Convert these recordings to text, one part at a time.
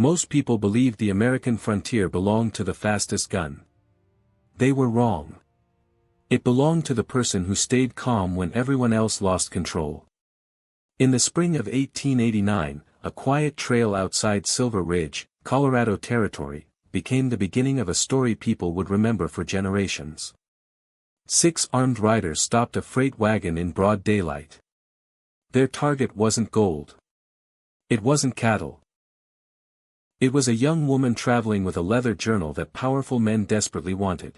Most people believed the American frontier belonged to the fastest gun. They were wrong. It belonged to the person who stayed calm when everyone else lost control. In the spring of 1889, a quiet trail outside Silver Ridge, Colorado Territory, became the beginning of a story people would remember for generations. 6 armed riders stopped a freight wagon in broad daylight. Their target wasn't gold. It wasn't cattle. It was a young woman traveling with a leather journal that powerful men desperately wanted.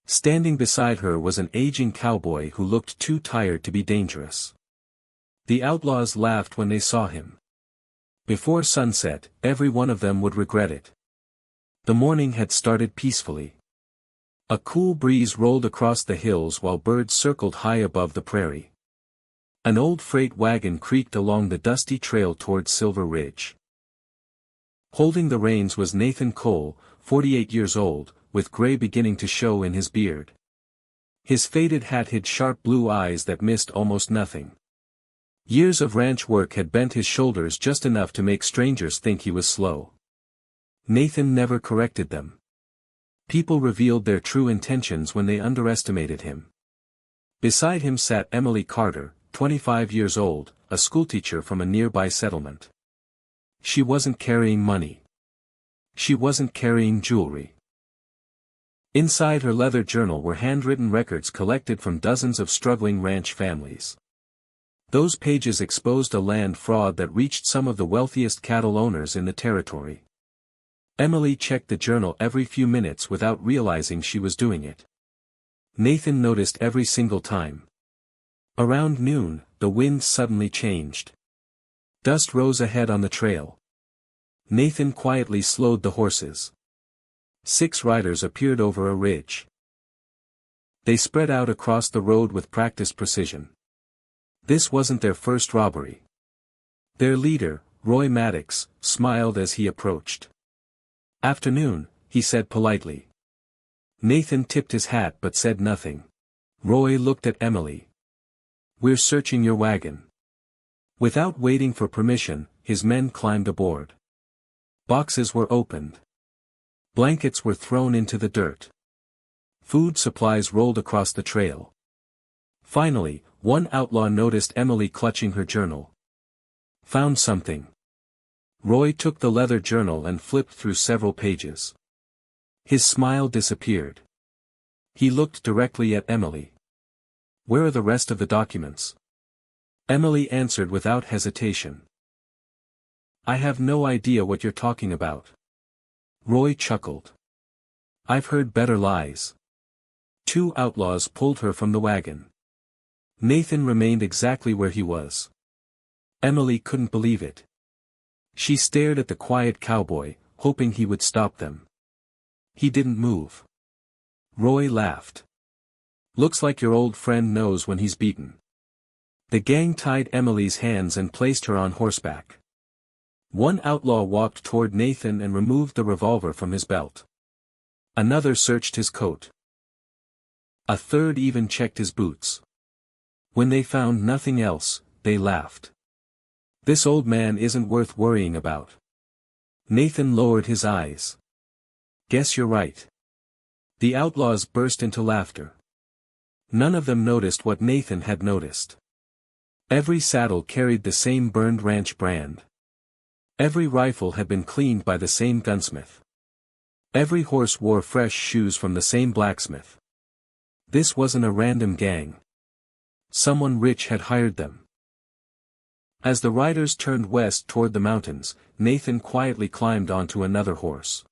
Standing beside her was an aging cowboy who looked too tired to be dangerous. The outlaws laughed when they saw him. Before sunset, every one of them would regret it. The morning had started peacefully. A cool breeze rolled across the hills while birds circled high above the prairie. An old freight wagon creaked along the dusty trail toward Silver Ridge. Holding the reins was Nathan Cole, 48 years old, with gray beginning to show in his beard. His faded hat hid sharp blue eyes that missed almost nothing. Years of ranch work had bent his shoulders just enough to make strangers think he was slow. Nathan never corrected them. People revealed their true intentions when they underestimated him. Beside him sat Emily Carter, 25 years old, a schoolteacher from a nearby settlement. She wasn't carrying money. She wasn't carrying jewelry. Inside her leather journal were handwritten records collected from dozens of struggling ranch families. Those pages exposed a land fraud that reached some of the wealthiest cattle owners in the territory. Emily checked the journal every few minutes without realizing she was doing it. Nathan noticed every single time. Around noon, the wind suddenly changed. Dust rose ahead on the trail. Nathan quietly slowed the horses. 6 riders appeared over a ridge. They spread out across the road with practiced precision. This wasn't their first robbery. Their leader, Roy Maddox, smiled as he approached. "Afternoon," he said politely. Nathan tipped his hat but said nothing. Roy looked at Emily. "We're searching your wagon." Without waiting for permission, his men climbed aboard. Boxes were opened. Blankets were thrown into the dirt. Food supplies rolled across the trail. Finally, one outlaw noticed Emily clutching her journal. "Found something." Roy took the leather journal and flipped through several pages. His smile disappeared. He looked directly at Emily. "Where are the rest of the documents?" Emily answered without hesitation. "I have no idea what you're talking about." Roy chuckled. "I've heard better lies." 2 outlaws pulled her from the wagon. Nathan remained exactly where he was. Emily couldn't believe it. She stared at the quiet cowboy, hoping he would stop them. He didn't move. Roy laughed. "Looks like your old friend knows when he's beaten." The gang tied Emily's hands and placed her on horseback. One outlaw walked toward Nathan and removed the revolver from his belt. Another searched his coat. A third even checked his boots. When they found nothing else, they laughed. "This old man isn't worth worrying about." Nathan lowered his eyes. "Guess you're right." The outlaws burst into laughter. None of them noticed what Nathan had noticed. Every saddle carried the same burned ranch brand. Every rifle had been cleaned by the same gunsmith. Every horse wore fresh shoes from the same blacksmith. This wasn't a random gang. Someone rich had hired them. As the riders turned west toward the mountains, Nathan quietly climbed onto another horse.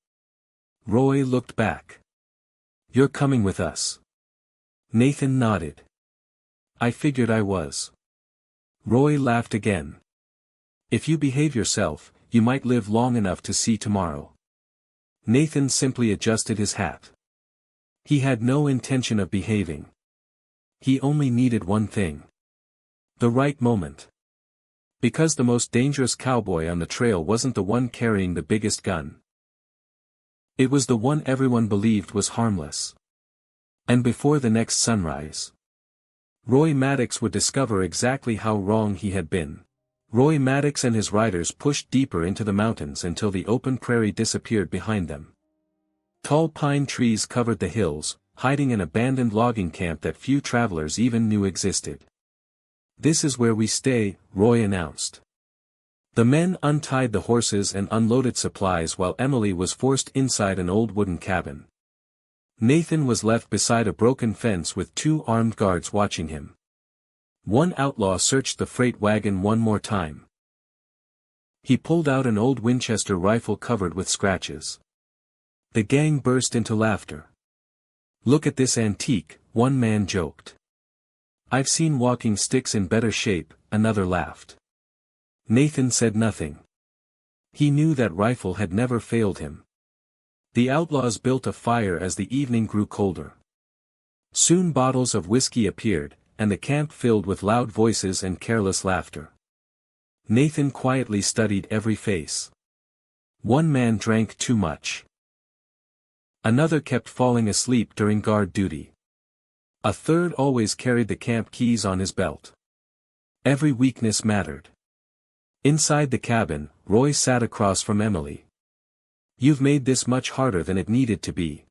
Roy looked back. "You're coming with us." Nathan nodded. "I figured I was." Roy laughed again. "If you behave yourself, you might live long enough to see tomorrow." Nathan simply adjusted his hat. He had no intention of behaving. He only needed one thing. The right moment. Because the most dangerous cowboy on the trail wasn't the one carrying the biggest gun. It was the one everyone believed was harmless. And before the next sunrise, Roy Maddox would discover exactly how wrong he had been. Roy Maddox and his riders pushed deeper into the mountains until the open prairie disappeared behind them. Tall pine trees covered the hills, hiding an abandoned logging camp that few travelers even knew existed. "This is where we stay," Roy announced. The men untied the horses and unloaded supplies while Emily was forced inside an old wooden cabin. Nathan was left beside a broken fence with 2 armed guards watching him. One outlaw searched the freight wagon one more time. He pulled out an old Winchester rifle covered with scratches. The gang burst into laughter. "Look at this antique," one man joked. "I've seen walking sticks in better shape," another laughed. Nathan said nothing. He knew that rifle had never failed him. The outlaws built a fire as the evening grew colder. Soon bottles of whiskey appeared, and the camp filled with loud voices and careless laughter. Nathan quietly studied every face. One man drank too much. Another kept falling asleep during guard duty. A third always carried the camp keys on his belt. Every weakness mattered. Inside the cabin, Roy sat across from Emily. "You've made this much harder than it needed to be.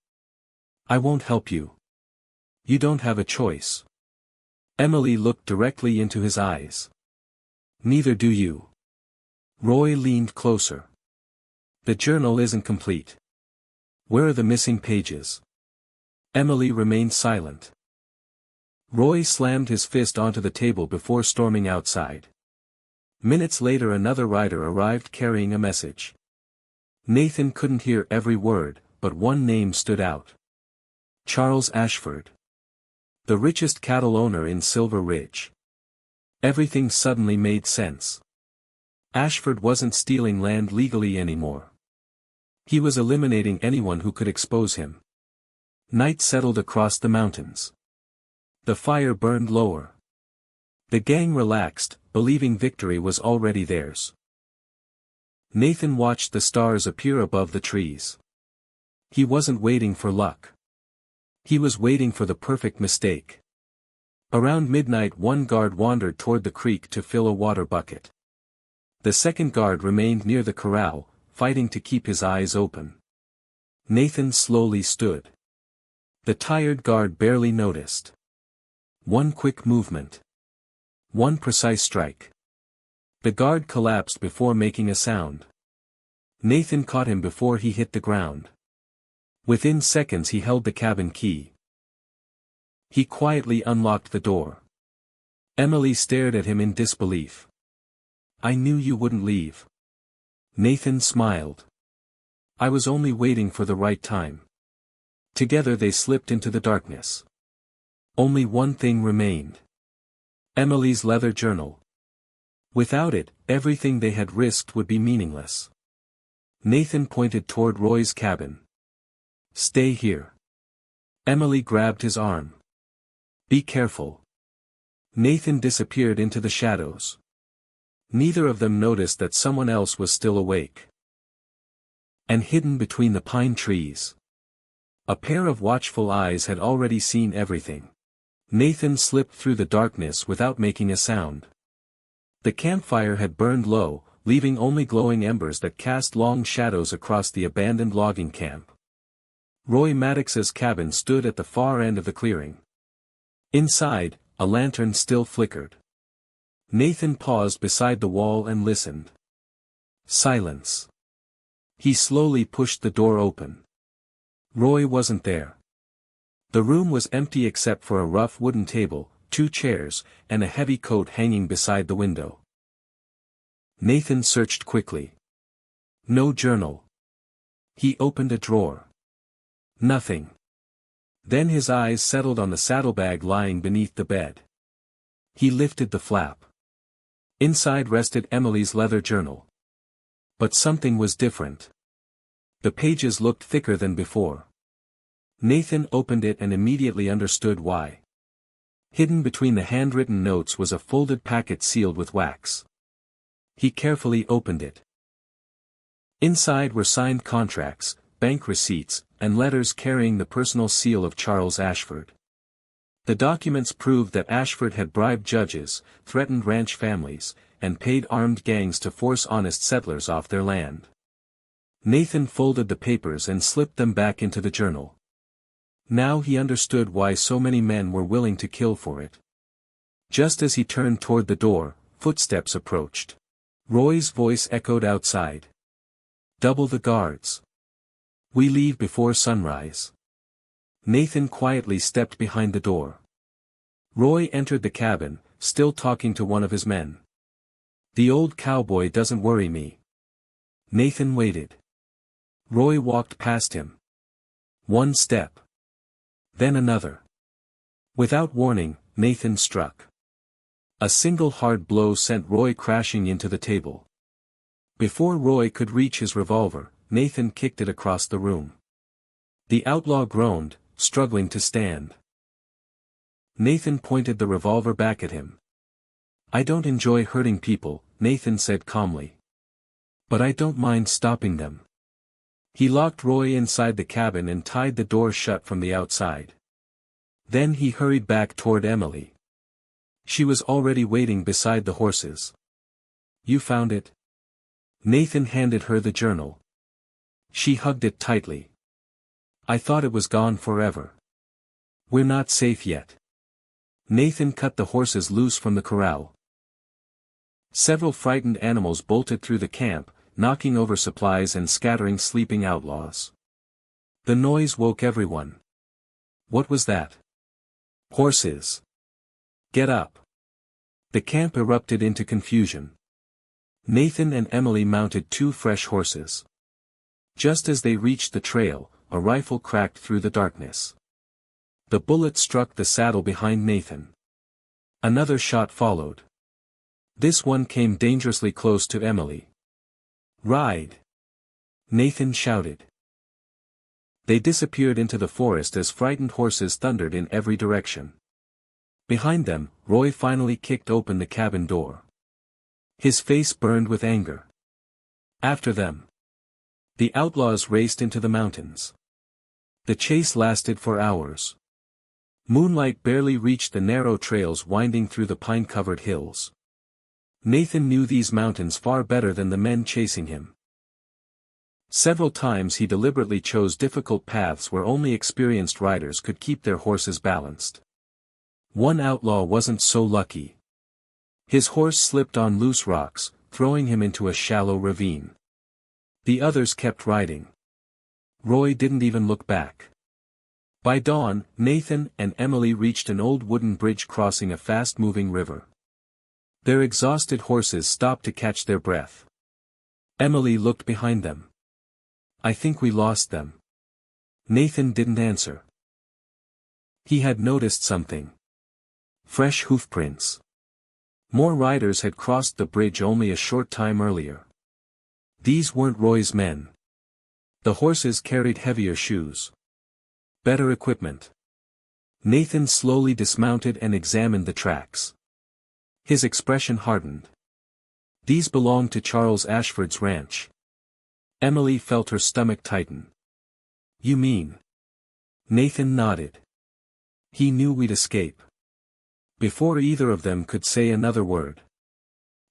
I won't help you. You don't have a choice." Emily looked directly into his eyes. "Neither do you." Roy leaned closer. "The journal isn't complete. Where are the missing pages?" Emily remained silent. Roy slammed his fist onto the table before storming outside. Minutes later another rider arrived carrying a message. Nathan couldn't hear every word, but one name stood out. Charles Ashford. The richest cattle owner in Silver Ridge. Everything suddenly made sense. Ashford wasn't stealing land legally anymore. He was eliminating anyone who could expose him. Night settled across the mountains. The fire burned lower. The gang relaxed, believing victory was already theirs. Nathan watched the stars appear above the trees. He wasn't waiting for luck. He was waiting for the perfect mistake. Around midnight one guard wandered toward the creek to fill a water bucket. The second guard remained near the corral, fighting to keep his eyes open. Nathan slowly stood. The tired guard barely noticed. One quick movement. One precise strike. The guard collapsed before making a sound. Nathan caught him before he hit the ground. Within seconds he held the cabin key. He quietly unlocked the door. Emily stared at him in disbelief. "I knew you wouldn't leave." Nathan smiled. "I was only waiting for the right time." Together they slipped into the darkness. Only one thing remained. Emily's leather journal. Without it, everything they had risked would be meaningless. Nathan pointed toward Roy's cabin. "Stay here." Emily grabbed his arm. "Be careful." Nathan disappeared into the shadows. Neither of them noticed that someone else was still awake. And hidden between the pine trees. A pair of watchful eyes had already seen everything. Nathan slipped through the darkness without making a sound. The campfire had burned low, leaving only glowing embers that cast long shadows across the abandoned logging camp. Roy Maddox's cabin stood at the far end of the clearing. Inside, a lantern still flickered. Nathan paused beside the wall and listened. Silence. He slowly pushed the door open. Roy wasn't there. The room was empty except for a rough wooden table, 2 chairs, and a heavy coat hanging beside the window. Nathan searched quickly. No journal. He opened a drawer. Nothing. Then his eyes settled on the saddlebag lying beneath the bed. He lifted the flap. Inside rested Emily's leather journal. But something was different. The pages looked thicker than before. Nathan opened it and immediately understood why. Hidden between the handwritten notes was a folded packet sealed with wax. He carefully opened it. Inside were signed contracts, bank receipts, and letters carrying the personal seal of Charles Ashford. The documents proved that Ashford had bribed judges, threatened ranch families, and paid armed gangs to force honest settlers off their land. Nathan folded the papers and slipped them back into the journal. Now he understood why so many men were willing to kill for it. Just as he turned toward the door, footsteps approached. Roy's voice echoed outside. "Double the guards. We leave before sunrise." Nathan quietly stepped behind the door. Roy entered the cabin, still talking to one of his men. "The old cowboy doesn't worry me." Nathan waited. Roy walked past him. One step. Then another. Without warning, Nathan struck. A single hard blow sent Roy crashing into the table. Before Roy could reach his revolver, Nathan kicked it across the room. The outlaw groaned, struggling to stand. Nathan pointed the revolver back at him. "I don't enjoy hurting people," Nathan said calmly. "But I don't mind stopping them." He locked Roy inside the cabin and tied the door shut from the outside. Then he hurried back toward Emily. She was already waiting beside the horses. "You found it?" Nathan handed her the journal. She hugged it tightly. "I thought it was gone forever. We're not safe yet." Nathan cut the horses loose from the corral. Several frightened animals bolted through the camp, knocking over supplies and scattering sleeping outlaws. The noise woke everyone. What was that? Horses. Get up. The camp erupted into confusion. Nathan and Emily mounted 2 fresh horses. Just as they reached the trail, a rifle cracked through the darkness. The bullet struck the saddle behind Nathan. Another shot followed. This one came dangerously close to Emily. "Ride!" Nathan shouted. They disappeared into the forest as frightened horses thundered in every direction. Behind them, Roy finally kicked open the cabin door. His face burned with anger. After them. The outlaws raced into the mountains. The chase lasted for hours. Moonlight barely reached the narrow trails winding through the pine-covered hills. Nathan knew these mountains far better than the men chasing him. Several times he deliberately chose difficult paths where only experienced riders could keep their horses balanced. One outlaw wasn't so lucky. His horse slipped on loose rocks, throwing him into a shallow ravine. The others kept riding. Roy didn't even look back. By dawn, Nathan and Emily reached an old wooden bridge crossing a fast-moving river. Their exhausted horses stopped to catch their breath. Emily looked behind them. "I think we lost them." Nathan didn't answer. He had noticed something. Fresh hoofprints. More riders had crossed the bridge only a short time earlier. These weren't Roy's men. The horses carried heavier shoes. Better equipment. Nathan slowly dismounted and examined the tracks. His expression hardened. These belonged to Charles Ashford's ranch. Emily felt her stomach tighten. "You mean?" Nathan nodded. "He knew we'd escape." Before either of them could say another word,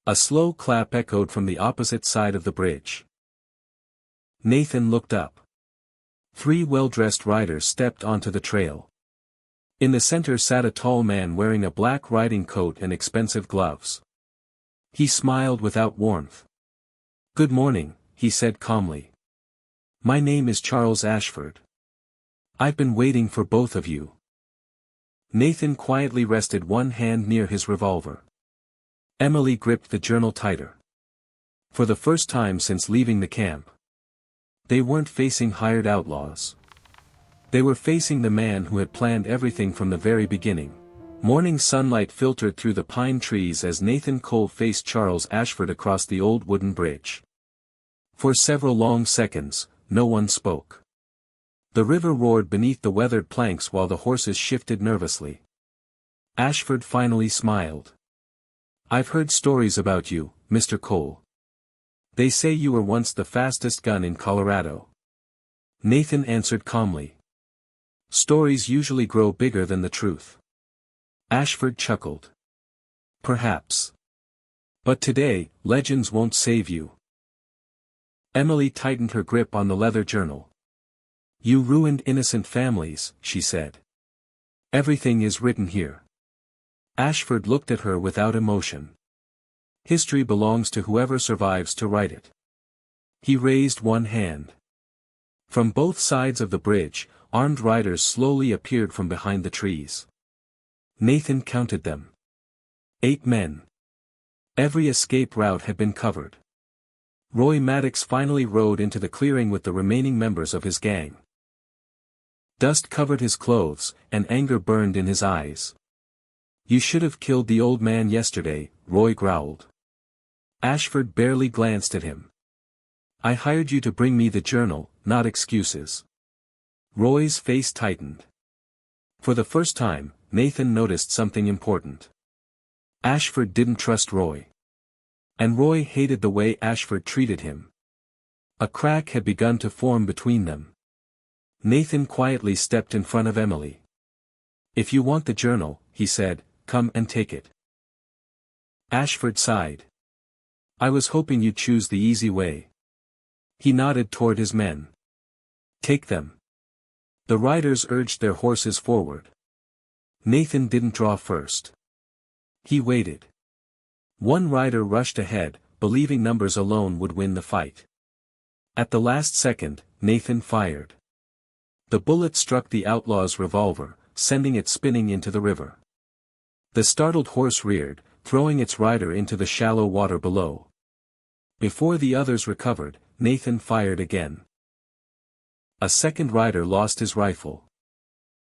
a slow clap echoed from the opposite side of the bridge. Nathan looked up. 3 well-dressed riders stepped onto the trail. In the center sat a tall man wearing a black riding coat and expensive gloves. He smiled without warmth. "Good morning," he said calmly. "My name is Charles Ashford. I've been waiting for both of you." Nathan quietly rested one hand near his revolver. Emily gripped the journal tighter. For the first time since leaving the camp, they weren't facing hired outlaws. They were facing the man who had planned everything from the very beginning. Morning sunlight filtered through the pine trees as Nathan Cole faced Charles Ashford across the old wooden bridge. For several long seconds, no one spoke. The river roared beneath the weathered planks while the horses shifted nervously. Ashford finally smiled. "I've heard stories about you, Mr. Cole. They say you were once the fastest gun in Colorado." Nathan answered calmly. "Stories usually grow bigger than the truth." Ashford chuckled. "Perhaps. But today, legends won't save you. Emily tightened her grip on the leather journal. You ruined innocent families, she said. Everything is written here. Ashford looked at her without emotion. History belongs to whoever survives to write it. He raised one hand. From both sides of the bridge, armed riders slowly appeared from behind the trees. Nathan counted them. 8 men. Every escape route had been covered. Roy Maddox finally rode into the clearing with the remaining members of his gang. Dust covered his clothes, and anger burned in his eyes. You should have killed the old man yesterday, Roy growled. Ashford barely glanced at him. I hired you to bring me the journal, not excuses. Roy's face tightened. For the first time, Nathan noticed something important. Ashford didn't trust Roy. And Roy hated the way Ashford treated him. A crack had begun to form between them. Nathan quietly stepped in front of Emily. If you want the journal, he said, come and take it. Ashford sighed. I was hoping you'd choose the easy way. He nodded toward his men. Take them. The riders urged their horses forward. Nathan didn't draw first. He waited. One rider rushed ahead, believing numbers alone would win the fight. At the last second, Nathan fired. The bullet struck the outlaw's revolver, sending it spinning into the river. The startled horse reared, throwing its rider into the shallow water below. Before the others recovered, Nathan fired again. A second rider lost his rifle.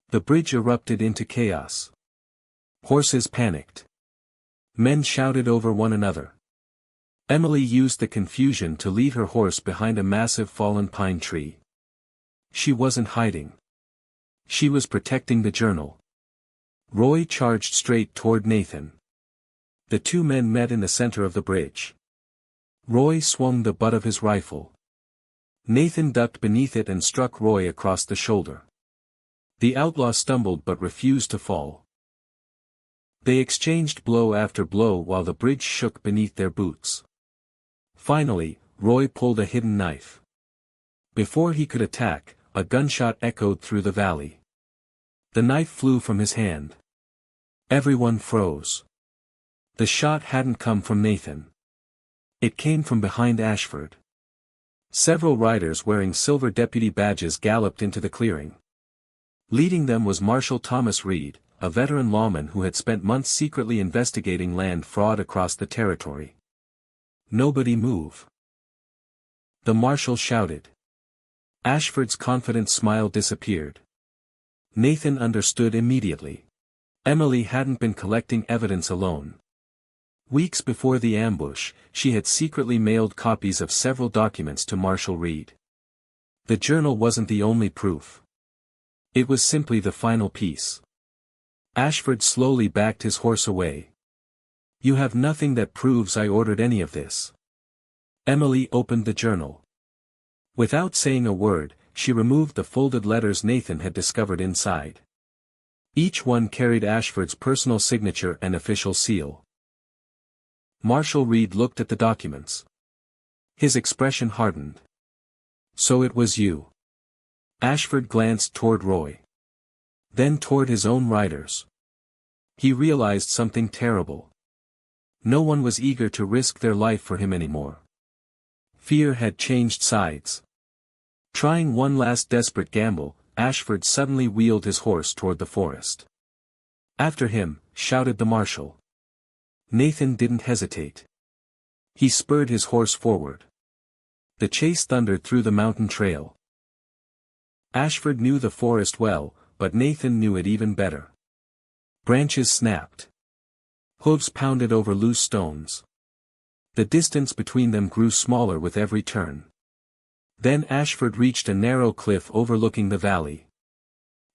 The bridge erupted into chaos. Horses panicked. Men shouted over one another. Emily used the confusion to lead her horse behind a massive fallen pine tree. She wasn't hiding. She was protecting the journal. Roy charged straight toward Nathan. The 2 men met in the center of the bridge. Roy swung the butt of his rifle. Nathan ducked beneath it and struck Roy across the shoulder. The outlaw stumbled but refused to fall. They exchanged blow after blow while the bridge shook beneath their boots. Finally, Roy pulled a hidden knife. Before he could attack, a gunshot echoed through the valley. The knife flew from his hand. Everyone froze. The shot hadn't come from Nathan. It came from behind Ashford. Several riders wearing silver deputy badges galloped into the clearing. Leading them was Marshal Thomas Reed, a veteran lawman who had spent months secretly investigating land fraud across the territory. Nobody move. The marshal shouted. Ashford's confident smile disappeared. Nathan understood immediately. Emily hadn't been collecting evidence alone. Weeks before the ambush, she had secretly mailed copies of several documents to Marshal Reed. The journal wasn't the only proof. It was simply the final piece. Ashford slowly backed his horse away. You have nothing that proves I ordered any of this. Emily opened the journal. Without saying a word, she removed the folded letters Nathan had discovered inside. Each one carried Ashford's personal signature and official seal. Marshal Reed looked at the documents. His expression hardened. So it was you. Ashford glanced toward Roy. Then toward his own riders. He realized something terrible. No one was eager to risk their life for him anymore. Fear had changed sides. Trying one last desperate gamble, Ashford suddenly wheeled his horse toward the forest. After him, shouted the marshal. Nathan didn't hesitate. He spurred his horse forward. The chase thundered through the mountain trail. Ashford knew the forest well, but Nathan knew it even better. Branches snapped. Hooves pounded over loose stones. The distance between them grew smaller with every turn. Then Ashford reached a narrow cliff overlooking the valley.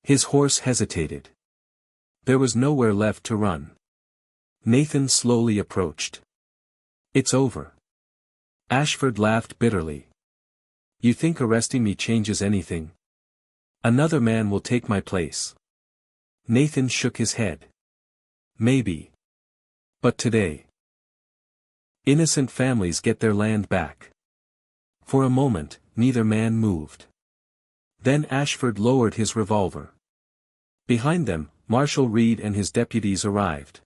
His horse hesitated. There was nowhere left to run. Nathan slowly approached. It's over. Ashford laughed bitterly. You think arresting me changes anything? Another man will take my place. Nathan shook his head. Maybe. But today. Innocent families get their land back. For a moment, neither man moved. Then Ashford lowered his revolver. Behind them, Marshal Reed and his deputies arrived.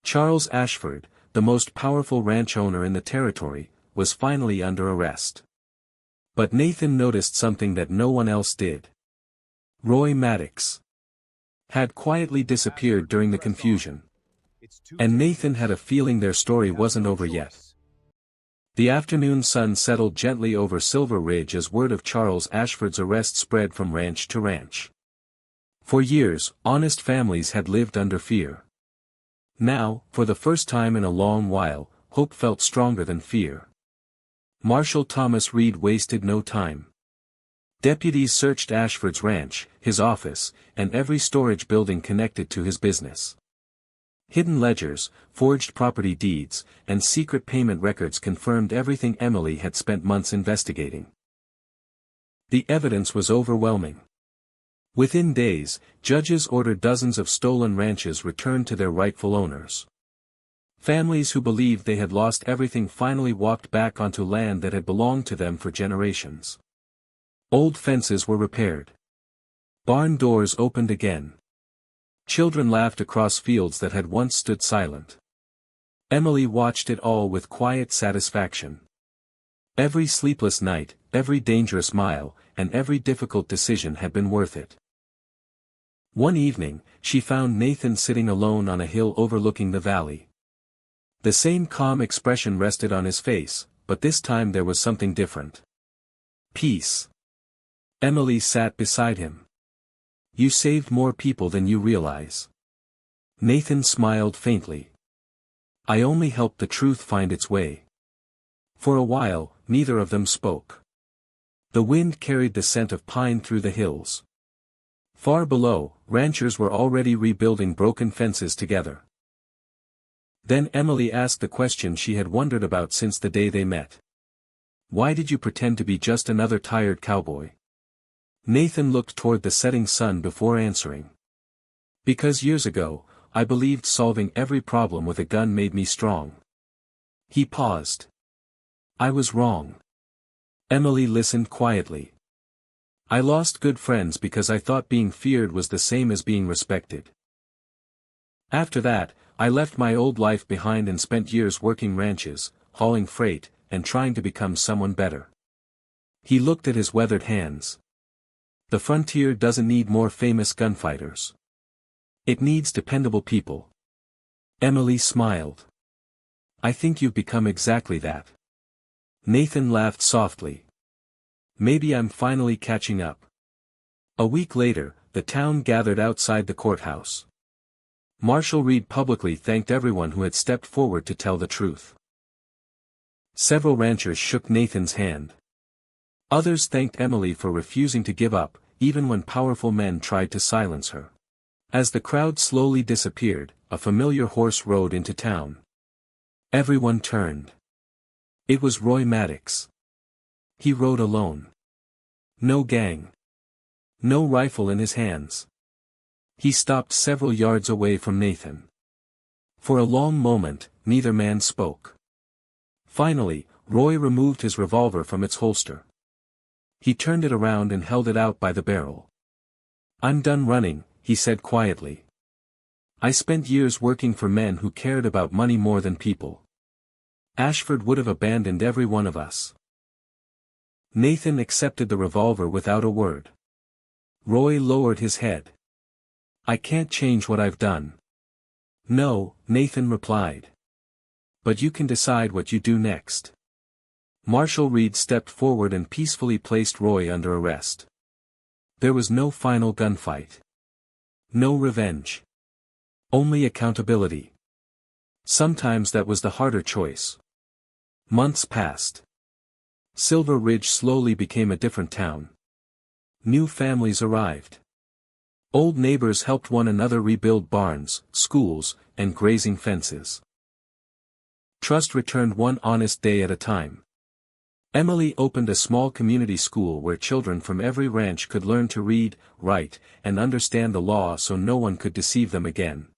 Charles Ashford, the most powerful ranch owner in the territory, was finally under arrest. But Nathan noticed something that no one else did. Roy Maddox had quietly disappeared during the confusion. And Nathan had a feeling their story wasn't over yet. The afternoon sun settled gently over Silver Ridge as word of Charles Ashford's arrest spread from ranch to ranch. For years, honest families had lived under fear. Now, for the first time in a long while, hope felt stronger than fear. Marshal Thomas Reed wasted no time. Deputies searched Ashford's ranch, his office, and every storage building connected to his business. Hidden ledgers, forged property deeds, and secret payment records confirmed everything Emily had spent months investigating. The evidence was overwhelming. Within days, judges ordered dozens of stolen ranches returned to their rightful owners. Families who believed they had lost everything finally walked back onto land that had belonged to them for generations. Old fences were repaired. Barn doors opened again. Children laughed across fields that had once stood silent. Emily watched it all with quiet satisfaction. Every sleepless night, every dangerous mile, and every difficult decision had been worth it. One evening, she found Nathan sitting alone on a hill overlooking the valley. The same calm expression rested on his face, but this time there was something different. Peace. Emily sat beside him. You saved more people than you realize. Nathan smiled faintly. I only helped the truth find its way. For a while, neither of them spoke. The wind carried the scent of pine through the hills. Far below, ranchers were already rebuilding broken fences together. Then Emily asked the question she had wondered about since the day they met. Why did you pretend to be just another tired cowboy? Nathan looked toward the setting sun before answering. Because years ago, I believed solving every problem with a gun made me strong. He paused. I was wrong. Emily listened quietly. I lost good friends because I thought being feared was the same as being respected. After that, I left my old life behind and spent years working ranches, hauling freight, and trying to become someone better. He looked at his weathered hands. The frontier doesn't need more famous gunfighters. It needs dependable people. Emily smiled. I think you've become exactly that. Nathan laughed softly. Maybe I'm finally catching up. A week later, the town gathered outside the courthouse. Marshal Reed publicly thanked everyone who had stepped forward to tell the truth. Several ranchers shook Nathan's hand. Others thanked Emily for refusing to give up, even when powerful men tried to silence her. As the crowd slowly disappeared, a familiar horse rode into town. Everyone turned. It was Roy Maddox. He rode alone. No gang. No rifle in his hands. He stopped several yards away from Nathan. For a long moment, neither man spoke. Finally, Roy removed his revolver from its holster. He turned it around and held it out by the barrel. I'm done running, he said quietly. I spent years working for men who cared about money more than people. Ashford would have abandoned every one of us. Nathan accepted the revolver without a word. Roy lowered his head. I can't change what I've done. No, Nathan replied. But you can decide what you do next. Marshal Reed stepped forward and peacefully placed Roy under arrest. There was no final gunfight. No revenge. Only accountability. Sometimes that was the harder choice. Months passed. Silver Ridge slowly became a different town. New families arrived. Old neighbors helped one another rebuild barns, schools, and grazing fences. Trust returned one honest day at a time. Emily opened a small community school where children from every ranch could learn to read, write, and understand the law so no one could deceive them again.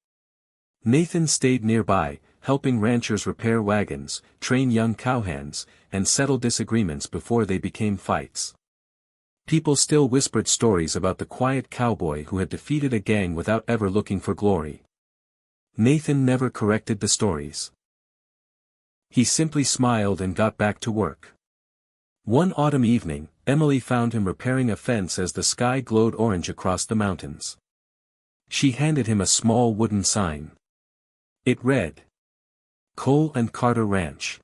Nathan stayed nearby, helping ranchers repair wagons, train young cowhands, and settle disagreements before they became fights. People still whispered stories about the quiet cowboy who had defeated a gang without ever looking for glory. Nathan never corrected the stories. He simply smiled and got back to work. One autumn evening, Emily found him repairing a fence as the sky glowed orange across the mountains. She handed him a small wooden sign. It read, "Cole and Carter Ranch."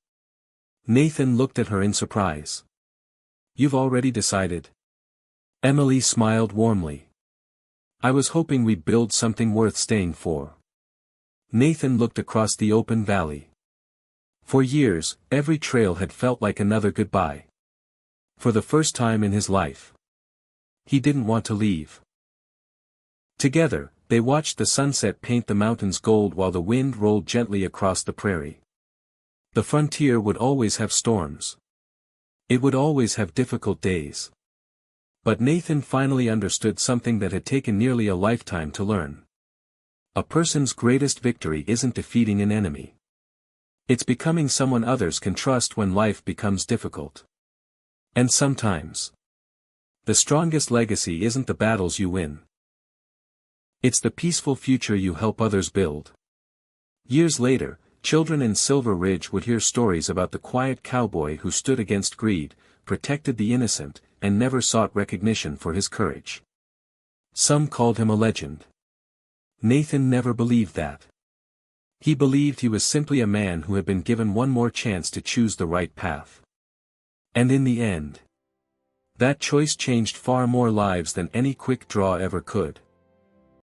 Nathan looked at her in surprise. "You've already decided?" Emily smiled warmly. "I was hoping we'd build something worth staying for." Nathan looked across the open valley. For years, every trail had felt like another goodbye. For the first time in his life, he didn't want to leave. Together, they watched the sunset paint the mountains gold while the wind rolled gently across the prairie. The frontier would always have storms. It would always have difficult days. But Nathan finally understood something that had taken nearly a lifetime to learn. A person's greatest victory isn't defeating an enemy. It's becoming someone others can trust when life becomes difficult. And sometimes, the strongest legacy isn't the battles you win. It's the peaceful future you help others build. Years later, children in Silver Ridge would hear stories about the quiet cowboy who stood against greed, protected the innocent, and never sought recognition for his courage. Some called him a legend. Nathan never believed that. He believed he was simply a man who had been given one more chance to choose the right path. And in the end, that choice changed far more lives than any quick draw ever could.